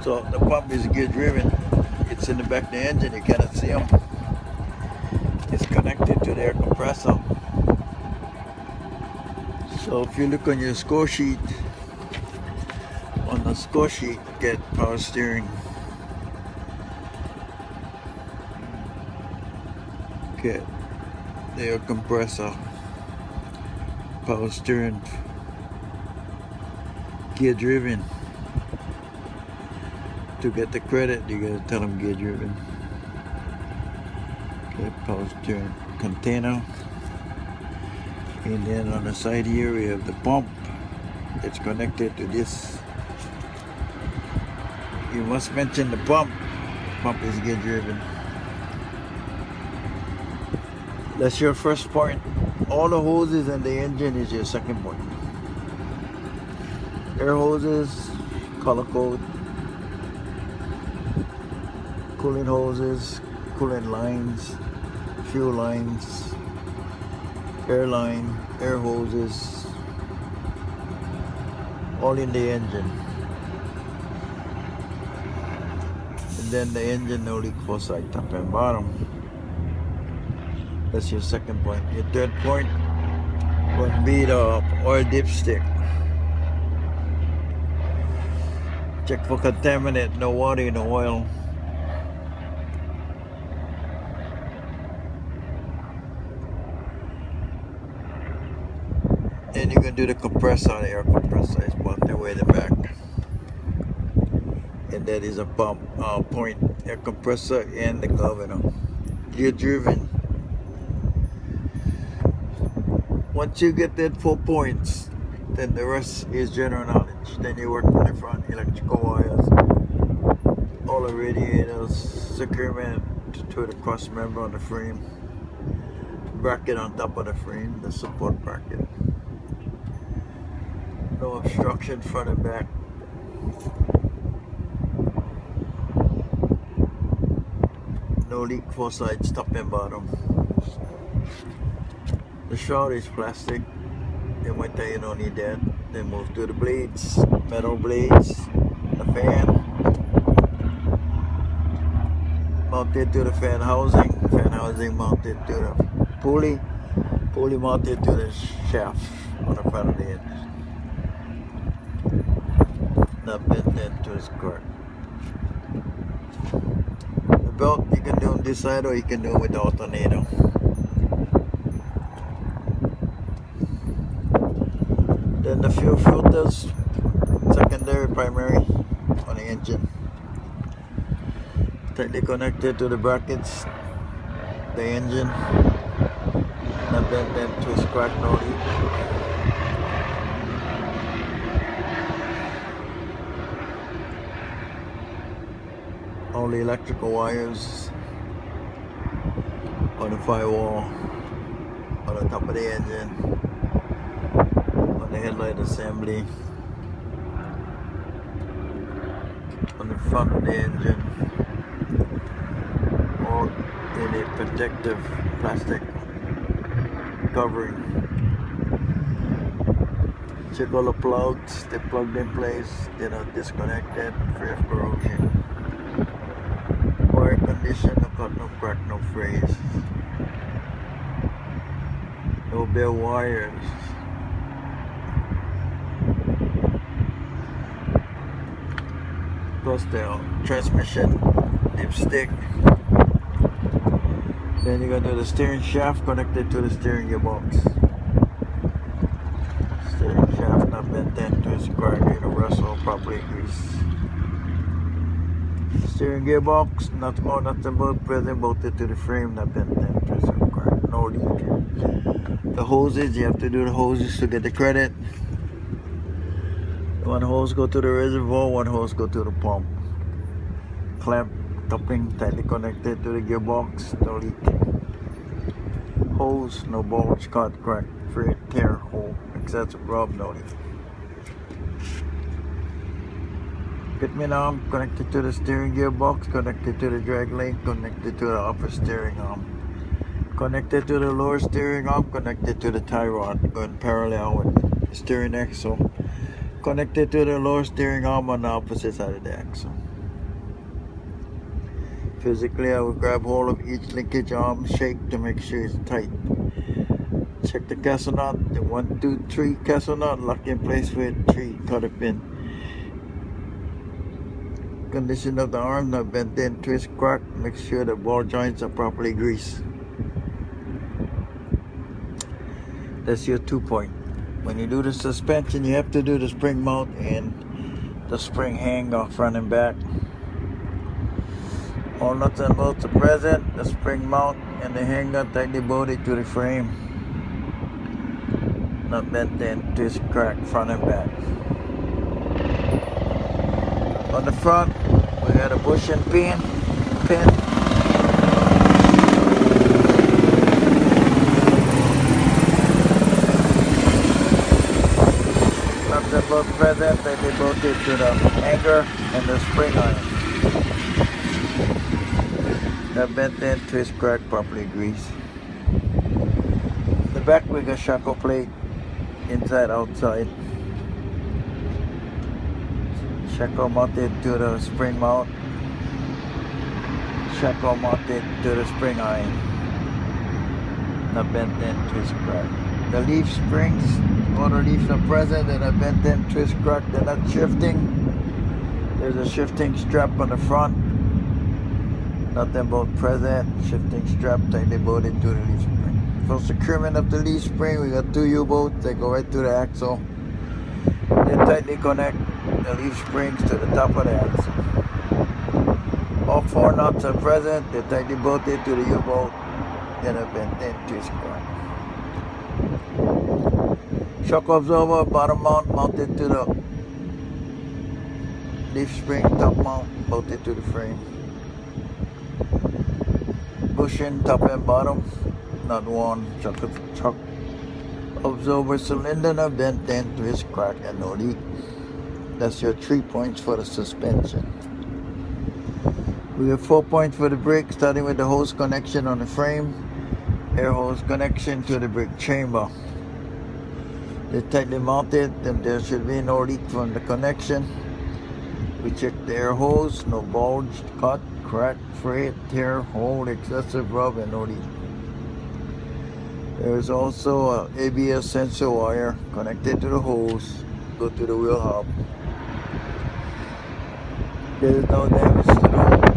So the pump is gear driven. It's in the back of the engine. You cannot see them. It's connected to the air compressor. So if you look on your score sheet, get power steering. Get the air compressor, power steering, gear driven. To get the credit, you gotta tell them gear driven. Okay, power steering container. And then on the side here we have the pump. It's connected to this. You must mention the pump. Pump is gear driven. That's your first point. All the hoses and the engine is your second point. Air hoses, color code. Coolant hoses, coolant lines, fuel lines, air line, air hoses, all in the engine. And then the engine no leak foresight, top and bottom. That's your second point. Your third point would be the oil dipstick. Check for contaminant, no water, no oil. Then you can do the compressor, the air compressor is bumped away in the back. And that is a pump point, air compressor and the governor. Gear driven. Once you get that 4 points, then the rest is general knowledge. Then you work on the front, electrical wires, all the radiators, securement to the cross member on the frame, bracket on top of the frame, the support bracket. No obstruction front and back. No leak foresight, top and bottom. The shroud is plastic. They might tell you don't need that. Then move to the blades, metal blades, the fan. Mounted to the fan housing mounted to the pulley mounted to the shaft on the front of the engine. Not bent into his car. The belt you can do on this side or you can do it with the alternator. Then the fuel filters, secondary, primary on the engine. Tightly connected to the brackets, the engine. Not bent into his crack, no leak. All the electrical wires on the firewall, on the top of the engine, on the headlight assembly, on the front of the engine, all in a protective plastic covering. Check all the plugs, they're plugged in place, they're not disconnected, free of corrosion. Air condition, no cut, no crack, no fray. No bare wires. Plus the transmission dipstick. Then you're gonna do the steering shaft connected to the steering gearbox. Steering shaft not bent into its crack, universal, properly greased. Steering gearbox, nothing but present, bolted to the frame, not bent into its crack, no leak. The hoses, you have to do the hoses to get the credit. One hose go to the reservoir, one hose go to the pump. Clamp, coupling, tightly connected to the gearbox, no leak. Hose, no bulge, cut, crack, free, tear, hole, excessive rub, no leak. Pitman arm connected to the steering gearbox, connected to the drag link, connected to the upper steering arm. Connected to the lower steering arm, connected to the tie rod, going parallel with the steering axle. Connected to the lower steering arm on the opposite side of the axle. Physically, I will grab hold of each linkage arm, shake to make sure it's tight. Check the castle knot, the 1, 2, 3 castle knot, lock in place with 3 cotter pin. Condition of the arm, not bent in, twist, crack, make sure the ball joints are properly greased. That's your 2-point. When you do the suspension, you have to do the spring mount and the spring hanger front and back. All nuts and bolts are present, the spring mount and the hanger tightly bolted to the frame. Not bent in, twist, crack, front and back. On the front, we got a bush and pin. Nuts and bolts present, tightly bolted to the hanger and the spring iron. Not bent in, twist, crack, properly greased. In the back, we got shackle plate. Inside, outside. Shackle mounted to the spring mount. Shackle mounted to the spring iron. Not bent in, twist, crack. The leaf springs, all the leaves are present and are bent in, twist, crack. They're not shifting. There's a shifting strap on the front. Nothing but present. Shifting strap tightly bolted to the leaf spring. For securement of the leaf spring, we got 2 U-bolts that go right to the axle. They tightly connect the leaf springs to the top of the axle. All 4 nuts are present. They're tightly bolted to the U-bolt. Then a bent in, twist, crack. Shock absorber bottom mount mounted to the leaf spring, top mount bolted to the frame. Bushing top and bottom, not one. Shock absorber cylinder, not bent in, twist, crack, and no leak. That's your 3 points for the suspension. We have 4 points for the brake, starting with the hose connection on the frame, air hose connection to the brake chamber. They're tightly mounted, and there should be no leak from the connection. We check the air hose, no bulge, cut, crack, fray, tear, hole, excessive rub, and no leak. There is also a ABS sensor wire connected to the hose, go to the wheel hub. There is no damage to the hose.